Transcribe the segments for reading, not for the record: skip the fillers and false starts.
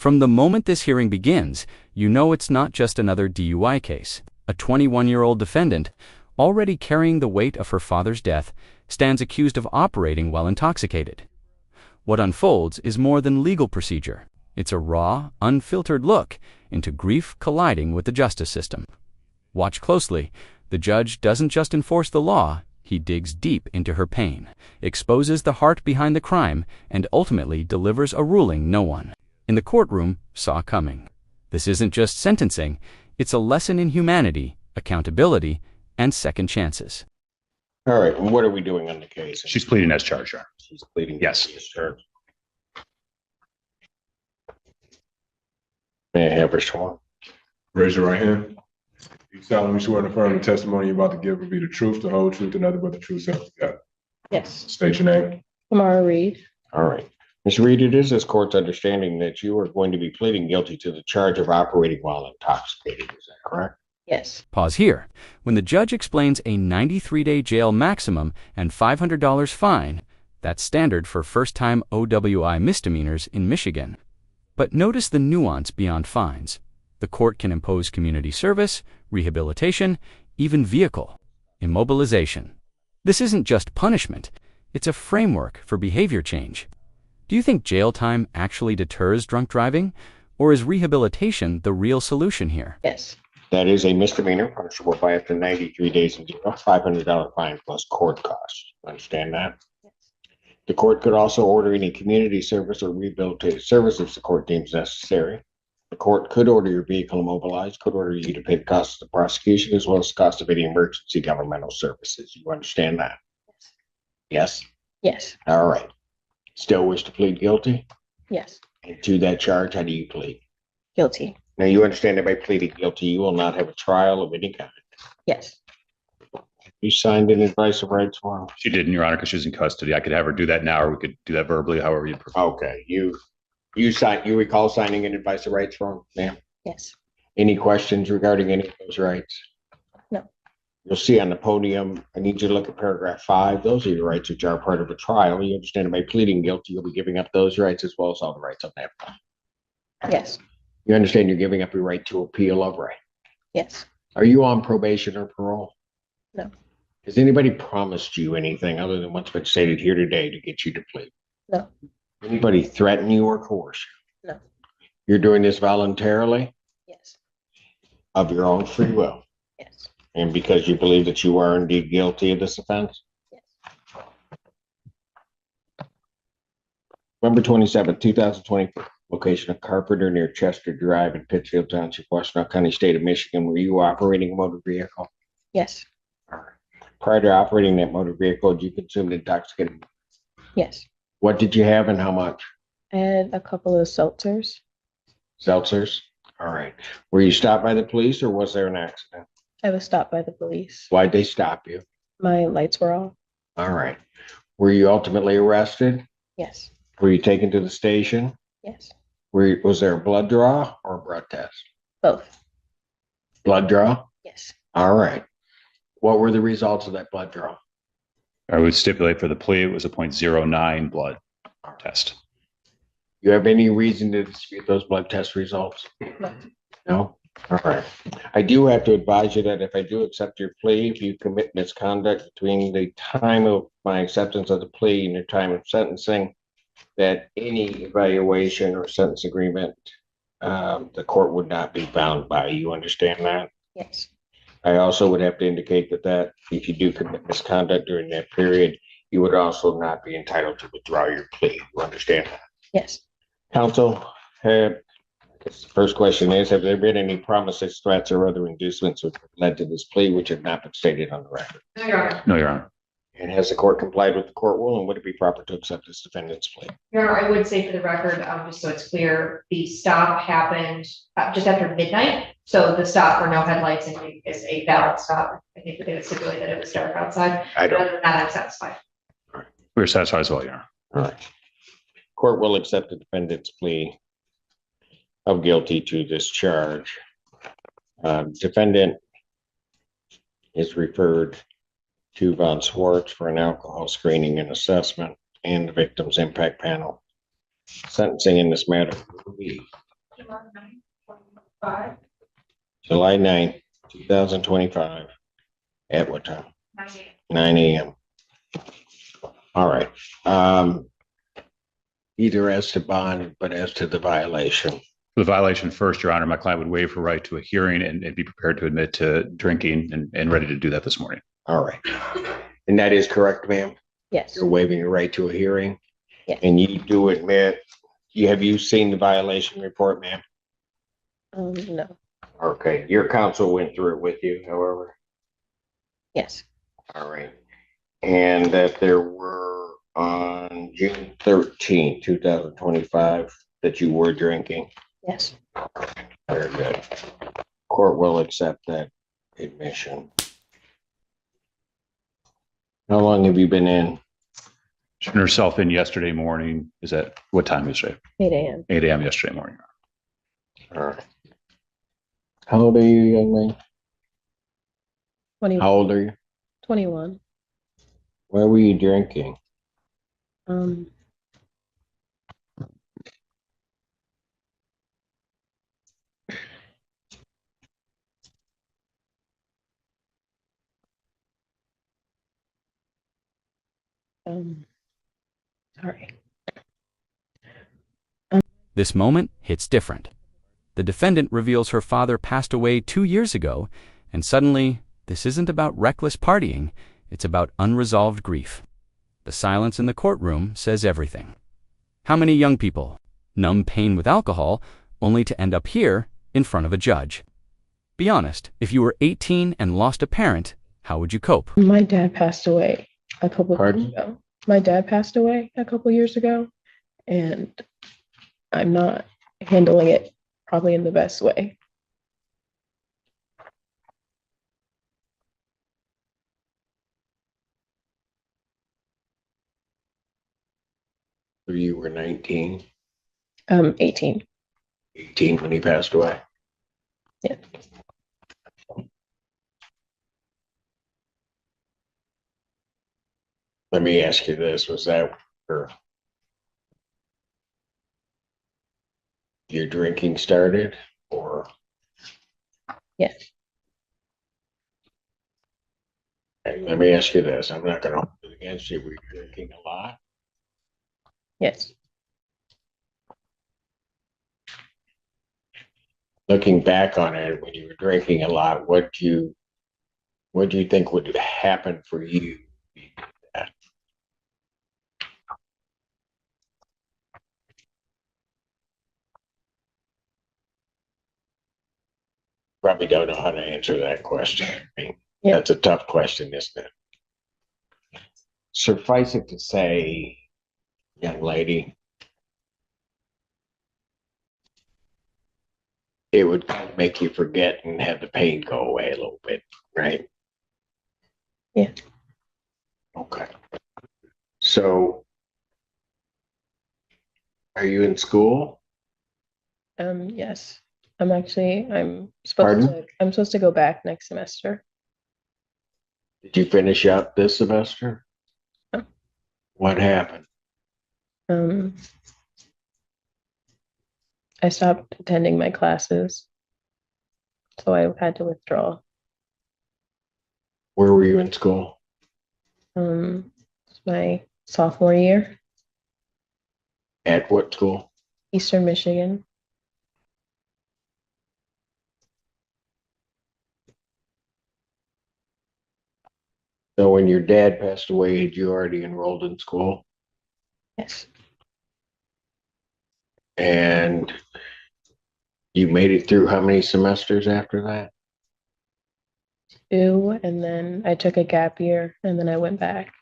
From the moment this hearing begins, you know it's not just another DUI case. A 21-year-old defendant, already carrying the weight of her father's death, stands accused of operating while intoxicated. What unfolds is more than legal procedure. It's a raw, unfiltered look into grief colliding with the justice system. Watch closely. The judge doesn't just enforce the law, he digs deep into her pain, exposes the heart behind the crime, and ultimately delivers a ruling no one in the courtroom saw coming. This isn't just sentencing, it's a lesson in humanity, accountability, and second chances. All right, and what are we doing on the case? She's pleading as charged, Your Honor. She's pleading Yes. as charged. May I have her sworn? Raise your right hand. You solemnly swear to affirm the testimony you're about to give will be the truth, the whole truth, and nothing but the truth, so help you God. Yes. State your name. Kamar Reed. All right. Ms. Reed, it is this court's understanding that you are going to be pleading guilty to the charge of operating while intoxicated. Is that correct? Yes. Pause here. When the judge explains a 93-day jail maximum and $500 fine, that's standard for first-time OWI misdemeanors in Michigan. But notice the nuance beyond fines. The court can impose community service, rehabilitation, even vehicle immobilization. This isn't just punishment, it's a framework for behavior change. Do you think jail time actually deters drunk driving, or is rehabilitation the real solution here? Yes. That is a misdemeanor punishable by up to 93 days in jail, $500 fine plus court costs. Understand that? Yes. The court could also order any community service or rehabilitative service if the court deems necessary. The court could order your vehicle immobilized, could order you to pay the costs of the prosecution as well as the cost of any emergency governmental services. You understand that? Yes? Yes. All right. Still wish to plead guilty? Yes. And to that charge, how do you plead? Guilty. Now, you understand that by pleading guilty, you will not have a trial of any kind. Yes. You signed an advice of rights form? She didn't, Your Honor, because she was in custody. I could have her do that now, or we could do that verbally, however you prefer. Okay. You recall signing an advice of rights form, ma'am? Yes. Any questions regarding any of those rights? No. You'll see on the podium, I need you to look at paragraph 5. Those are your rights which are part of a trial. You understand that by pleading guilty, you'll be giving up those rights as well as all the rights on that. Yes. You understand you're giving up your right to appeal of right. Yes. Are you on probation or parole? No. Has anybody promised you anything other than what's been stated here today to get you to plead? No. Anybody threaten you or coerce you? No. You're doing this voluntarily Yes. of your own free will Yes. and because you believe that you are indeed guilty of this offense? Yes. November 27, 2024, location of Carpenter near Chester Drive in Pittsfield Township, Washtenaw County, State of Michigan. Were you operating a motor vehicle? Yes. All right. Prior to operating that motor vehicle, did you consume intoxicating? Yes. What did you have and how much? I had a couple of seltzers. Seltzers? All right. Were you stopped by the police or was there an accident? I was stopped by the police. Why'd they stop you? My lights were off. All right. Were you ultimately arrested? Yes. Were you taken to the station? Yes. Was there a blood draw or a blood test? Both. Blood draw? Yes. All right. What were the results of that blood draw? I would stipulate for the plea, it was a .09 blood test. You have any reason to dispute those blood test results? No. No? All right. I do have to advise you that if I do accept your plea, if you commit misconduct between the time of my acceptance of the plea and the time of sentencing, that any evaluation or sentence agreement, the court would not be bound by. You understand that? Yes. I also would have to indicate that if you do commit misconduct during that period, you would also not be entitled to withdraw your plea. You understand that? Yes. Counsel, I guess the first question is, have there been any promises, threats, or other inducements which have led to this plea which have not been stated on the record? No, Your Honor. No, Your Honor. And has the court complied with the court rule, and would it be proper to accept this defendant's plea? Your Honor, I would say for the record, just so it's clear, the stop happened just after midnight. So the stop for no headlights is a valid stop. I think that they would stipulate that it was dark outside. I don't. Other than that, I'm satisfied. We're satisfied as well, Your Honor. All right. Court will accept the defendant's plea of guilty to this charge. Defendant is referred to Von Swartz for an alcohol screening and assessment and the victim's impact panel. Sentencing in this matter will be July 9th, 2025. At what time? 9 a.m. All right. Either as to bond, but as to the violation. The violation first, Your Honor, my client would waive her right to a hearing and be prepared to admit to drinking and ready to do that this morning. All right. And that is correct, ma'am? Yes. You're waiving your right to a hearing? Yes. And you do admit, have you seen the violation report, ma'am? No. Okay, your counsel went through it with you, however. Yes. All right. And that there were on June 13th, 2025, that you were drinking. Yes. Very good. Court will accept that admission. How long have you been in? She turned herself in yesterday morning. Is that what time yesterday? 8 a.m. 8 a.m. yesterday morning. All right. How old are you, young man? 20, How old are you? 21. Where were you drinking? Um, sorry. This moment hits different. The defendant reveals her father passed away 2 years ago, and suddenly, this isn't about reckless partying, it's about unresolved grief. The silence in the courtroom says everything. How many young people numb pain with alcohol only to end up here in front of a judge? Be honest, if you were 18 and lost a parent, how would you cope? My dad passed away a couple Pardon? years ago. My dad passed away a couple years ago, and I'm not handling it probably in the best way. So you were 19, 18. 18 when he passed away. Yeah. Let me ask you this, was that where your drinking started, or? Yes. And let me ask you this, I'm not gonna hold it against you, were you drinking a lot? Yes. Looking back on it, when you were drinking a lot, what do you think would happen for you? Probably don't know how to answer that question. I mean, Yeah. that's a tough question, isn't it? Suffice it to say, young lady, it would kind of make you forget and have the pain go away a little bit, right? Yeah. Okay. So, are you in school? Yes. I'm supposed to go back next semester. Did you finish up this semester? No. What happened? I stopped attending my classes, so I had to withdraw. Where were you in school? It's my sophomore year, At what school? Eastern Michigan. So when your dad passed away, had you already enrolled in school? Yes. And you made it through how many semesters after that? 2, and then I took a gap year, and then I went back.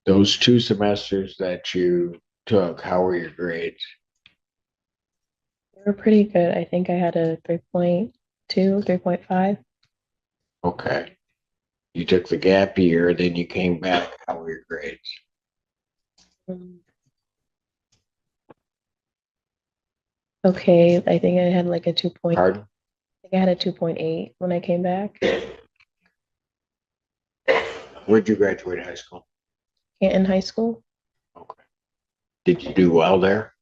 Those 2 semesters that you took, how were your grades? They were pretty good. I think I had a 3.2, 3.5. Okay. You took the gap year, then you came back. How were your grades? Okay, I think I had like a 2 point. Pardon? I think I had a 2.8 when I came back. Where'd you graduate high school? In high school. Okay. Did you do well there?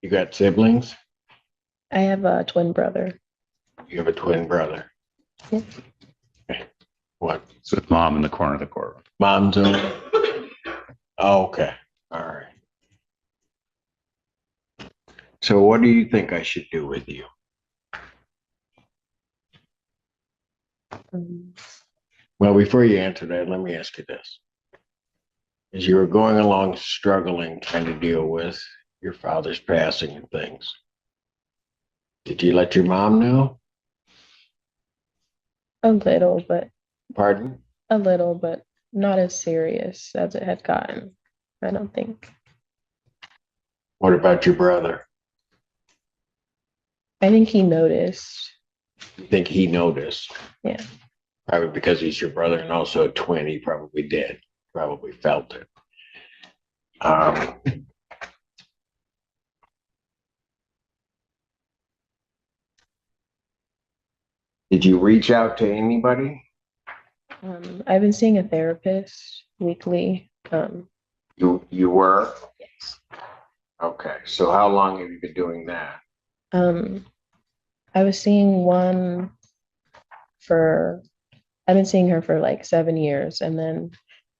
You got siblings? I have a twin brother. You have a twin brother? Yeah. Okay. What? It's with mom in the corner of the courtroom. Mom's on? Oh, okay, all right. So what do you think I should do with you? Um, Well, before you answer that, let me ask you this. As you were going along struggling, trying to deal with your father's passing and things, did you let your mom know? a little, but Pardon? not as serious as it had gotten. I don't think. What about your brother? I think he noticed. You think he noticed? Yeah. Probably because he's your brother and also a twin, he probably did, probably felt it. Did you reach out to anybody? I've been seeing a therapist weekly. You were? Yes. Okay, so how long have you been doing that? I was seeing I've been seeing her for like 7 years, and then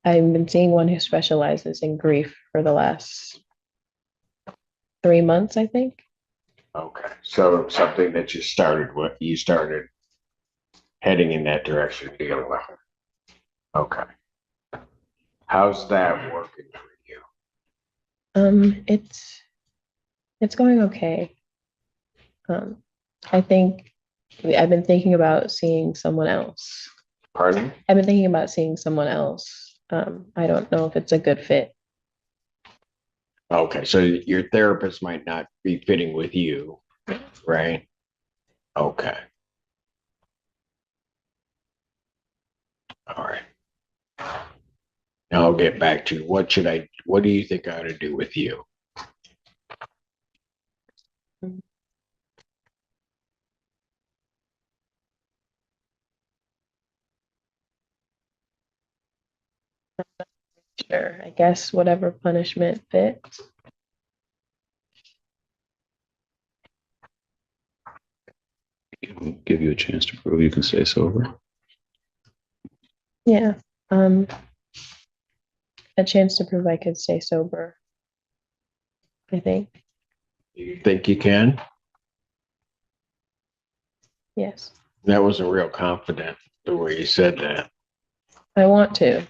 I've been seeing one who specializes in grief for the last 3 months, I think. Okay, so something that you started heading in that direction, dealing with her. Okay. How's that working for you? It's going okay. I think I've been thinking about seeing someone else. Pardon? I've been thinking about seeing someone else. I don't know if it's a good fit. Okay, so your therapist might not be fitting with you, right? Okay. All right. Now I'll get back to what do you think I ought to do with you? Sure, I guess whatever punishment fits. Give you a chance to prove you can stay sober. Yeah. A chance to prove I could stay sober, I think. You think you can? Yes. That wasn't real confident the way you said that. I want to,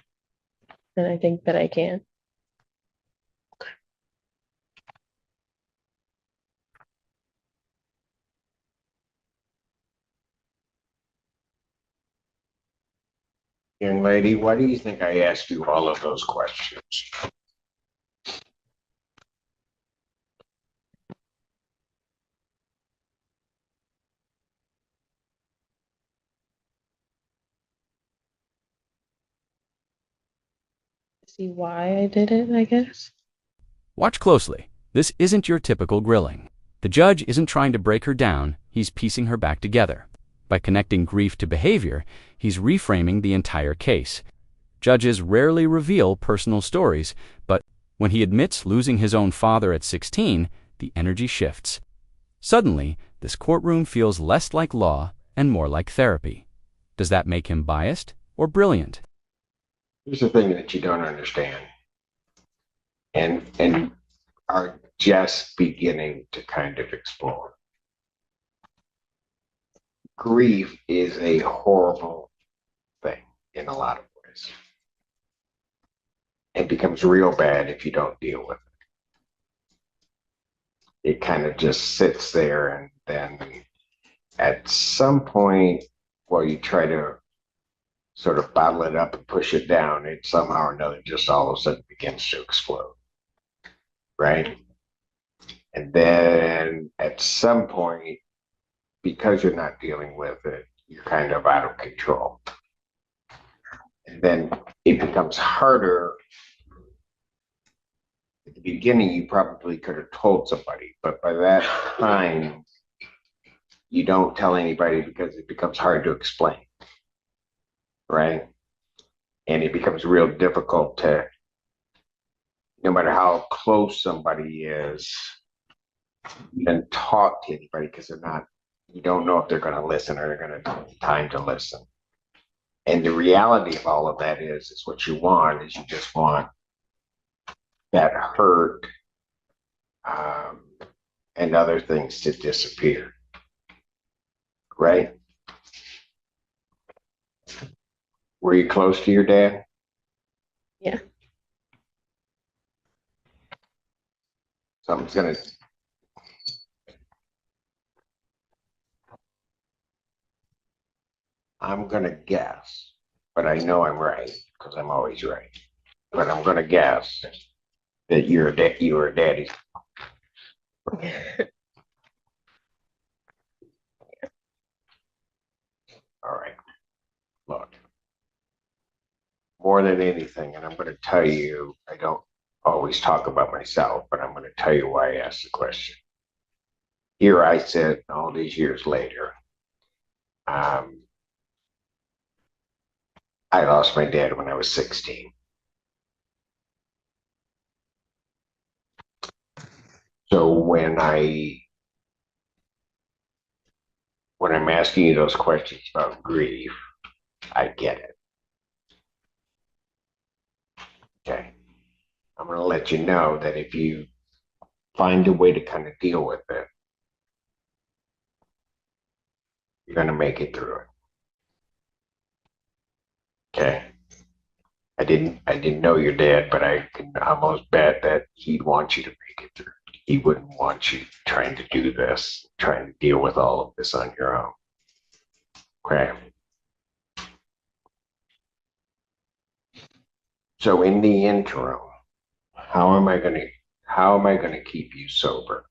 and I think that I can. Young lady, why do you think I asked you all of those questions? See why I did it, I guess. Watch closely. This isn't your typical grilling. The judge isn't trying to break her down, he's piecing her back together. By connecting grief to behavior, he's reframing the entire case. Judges rarely reveal personal stories, but when he admits losing his own father at 16, the energy shifts. Suddenly, this courtroom feels less like law and more like therapy. Does that make him biased or brilliant? Here's the thing that you don't understand and are just beginning to kind of explore. Grief is a horrible thing in a lot of ways. It becomes real bad if you don't deal with it. It kind of just sits there, and then at some point, while you try to sort of bottle it up and push it down, it somehow or another just all of a sudden begins to explode. Right? And then at some point, because you're not dealing with it, you're kind of out of control. And then it becomes harder. At the beginning, you probably could have told somebody, but by that time, you don't tell anybody because it becomes hard to explain, right? And it becomes real difficult to, no matter how close somebody is, and talk to anybody because they're not, you don't know if they're going to listen or they're going to take time to listen. And the reality of all of that is what you want is you just want that hurt and other things to disappear, right? Were you close to your dad? Yeah. Something's gonna. I'm gonna guess, but I know I'm right because I'm always right. But I'm gonna guess that you were a daddy's. All right. Look, more than anything, and I'm going to tell you, I don't always talk about myself, but I'm going to tell you why I asked the question. Here I sit all these years later. I lost my dad when I was 16. So when I'm asking you those questions about grief, I get it. Okay. I'm going to let you know that if you find a way to kind of deal with it, you're going to make it through it. Okay. I didn't know your dad, but I can almost bet that he'd want you to make it through. He wouldn't want you trying to do this, trying to deal with all of this on your own. Okay. So in the interim, how am I going to keep you sober?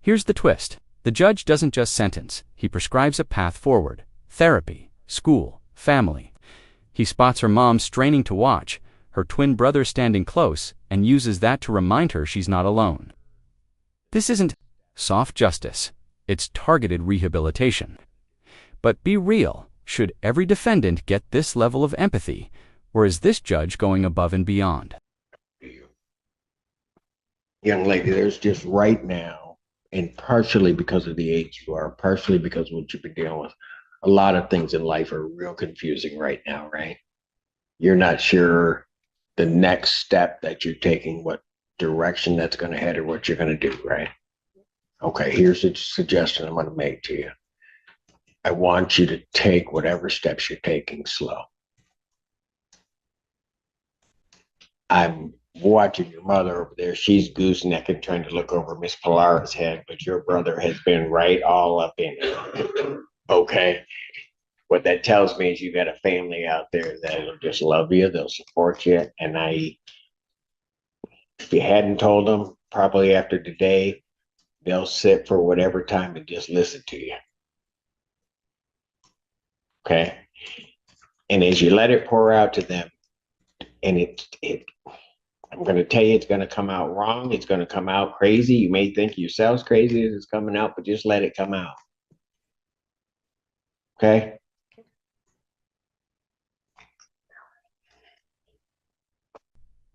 Here's the twist. The judge doesn't just sentence, he prescribes a path forward: therapy, school, family. He spots her mom straining to watch, her twin brother standing close, and uses that to remind her she's not alone. This isn't soft justice, it's targeted rehabilitation. But be real, should every defendant get this level of empathy, or is this judge going above and beyond? Young lady, there's just right now, and partially because of the age you are, partially because of what you've been dealing with, a lot of things in life are real confusing right now, right? You're not sure the next step that you're taking, what direction that's going to head or what you're going to do, right? Okay, here's a suggestion I'm going to make to you. I want you to take whatever steps you're taking slow. I'm watching your mother over there. She's goosenecking trying to look over Miss Pilara's head, but your brother has been right all up in it. Okay. What that tells me is you got a family out there that'll just love you, they'll support you. And if you hadn't told them, probably after today, they'll sit for whatever time and just listen to you. Okay. And as you let it pour out to them, and I'm going to tell you, it's going to come out wrong. It's going to come out crazy. You may think yourselves crazy as it's coming out, but just let it come out. Okay.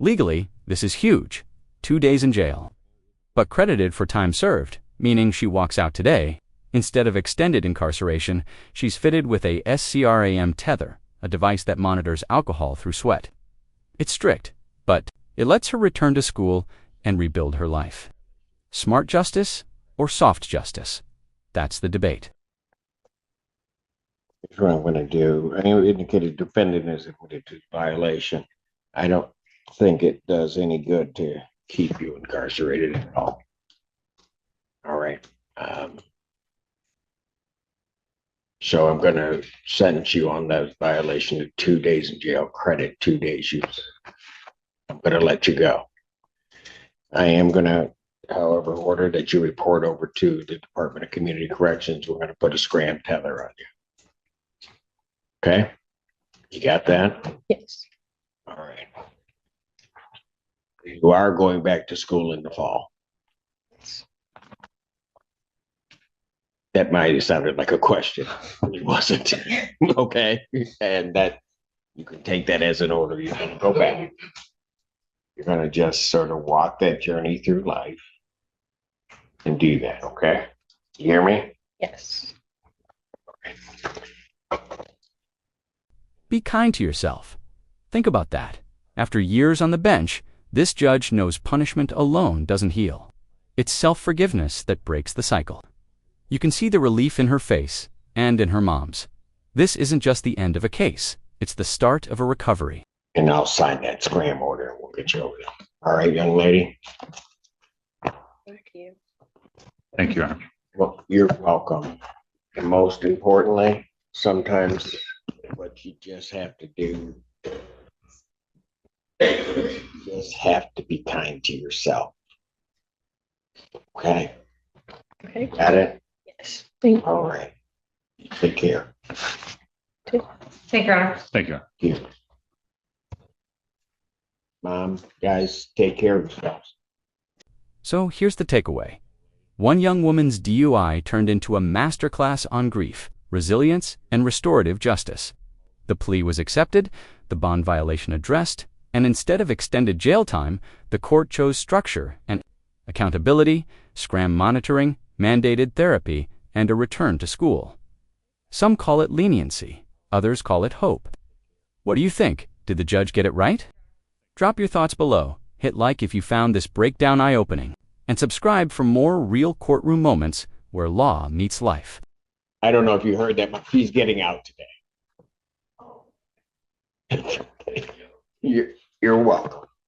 Legally, this is huge: 2 days in jail. But credited for time served, meaning she walks out today, instead of extended incarceration, she's fitted with a SCRAM tether, a device that monitors alcohol through sweat. It's strict, but it lets her return to school and rebuild her life. Smart justice or soft justice? That's the debate. Here's what I'm going to do. I indicated defendant is admitted to violation. I don't think it does any good to keep you incarcerated at all. All right. So I'm going to sentence you on that violation to 2 days in jail, credit 2 days use. I'm going to let you go. I am going to, however, order that you report over to the Department of Community Corrections. We're going to put a SCRAM tether on you. Okay? You got that? Yes. All right. You are going back to school in the fall. That might have sounded like a question. It wasn't. Okay, and that you can take that as an order. You're gonna go back. You're gonna just sort of walk that journey through life and do that, okay? You hear me? Yes. Be kind to yourself. Think about that. After years on the bench, this judge knows punishment alone doesn't heal. It's self-forgiveness that breaks the cycle. You can see the relief in her face and in her mom's. This isn't just the end of a case. It's the start of a recovery. And I'll sign that SCRAM order and we'll get you over there. All right, young lady? Thank you. Thank you, Your Honor. Well, you're welcome. And most importantly, sometimes what you just have to do, you just have to be kind to yourself. Okay? Okay. Got it? Yes. Thank you. All right. Take care. Thank you, Your Honor. Thank you. You. Mom, guys, take care of yourselves. So here's the takeaway. One young woman's DUI turned into a masterclass on grief, resilience, and restorative justice. The plea was accepted, the bond violation addressed, and instead of extended jail time, the court chose structure and accountability, SCRAM monitoring, mandated therapy, and a return to school. Some call it leniency, others call it hope. What do you think? Did the judge get it right? Drop your thoughts below, hit like if you found this breakdown eye-opening, and subscribe for more real courtroom moments where law meets life. I don't know if you heard that, but he's getting out today. You're welcome.